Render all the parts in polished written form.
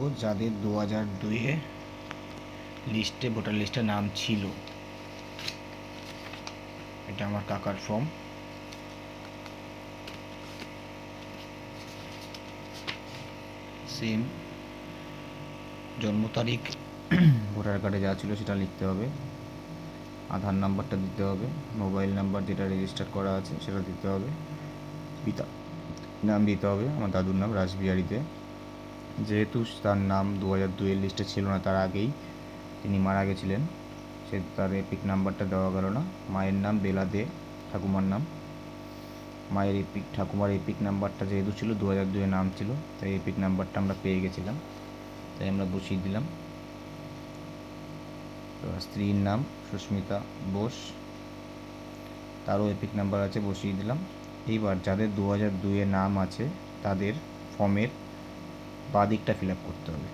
ও যাদের 2002-এ লিস্টে ভোটার লিস্টে নাম ছিল। এটা আমার কাকার ফর্ম। সেম জন্ম তারিখ ভোটার কার্ডে যা ছিল সেটা লিখতে হবে, আধার নাম্বারটা দিতে হবে, মোবাইল নাম্বার যেটা রেজিস্টার করা আছে সেটা দিতে হবে, পিতা নাম দিতে হবে। আমার দাদুর নাম রাসবিহারীতে। যেহেতু তার নাম 2002-এর লিস্টে ছিল না, তার আগেই তিনি মারা গেছিলেন, সে তার এপিক নাম্বারটা দেওয়া গেল না। মায়ের নাম বেলা দে, ঠাকুমার নাম। ঠাকুমার এপিক নাম্বারটা যেহেতু ছিল 2002-এ নাম ছিল, তাই এপিক নাম্বারটা আমরা পেয়ে গেছিলাম, তাই আমরা বসিয়ে দিলাম। স্ত্রীর নাম সুস্মিতা বোস, তারও এপিক নাম্বার আছে, বসিয়ে দিলাম। এইবার যাদের 2002-এ নাম আছে তাদের ফর্মের বাঁ দিকটা ফিল আপ করতে হবে।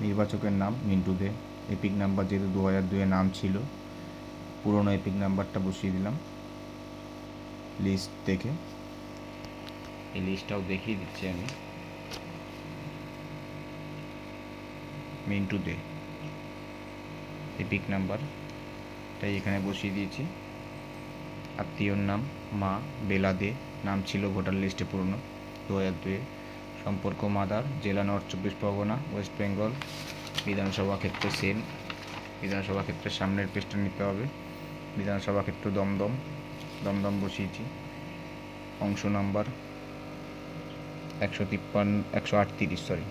নির্বাচকের নাম মিন্টু দে, এপিক নাম্বার যেহেতু 2002-এ নাম ছিল, পুরনো এপিক নাম্বারটা বসিয়ে দিলাম লিস্ট দেখে। এই লিস্টটাও দেখিয়ে দিচ্ছি আমি। মিন্টু দে এপিক নাম্বারটাই এখানে বসিয়ে দিয়েছি। আত্মীয়র নাম মা বেলা দে, নাম ছিল ভোটার লিস্টে পুরনো 2002-এ। সম্পর্ক মাদার, জেলা নর্থ 24 পরগনা, ওয়েস্ট বেঙ্গল। বিধানসভা ক্ষেত্রে সেম, বিধানসভা ক্ষেত্রের সামনের পেজটা নিতে হবে। বিধানসভা ক্ষেত্র দমদম, দমদম বসিয়েছি। অংশ নাম্বার 138, সরি,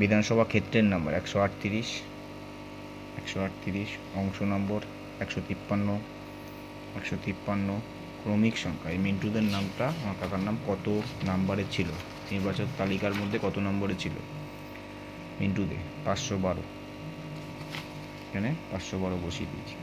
বিধানসভা ক্ষেত্রের নাম্বার 138, অংশ নম্বর 153, ক্রমিক সংখ্যা। এই মিন্টুদের নামটা আমার কাকার নাম কত নাম্বারে ছিল, নির্বাচক তালিকার মধ্যে কত নম্বরে ছিল। মিন্টু দে 512, এখানে 512 বসিয়ে দিয়েছি।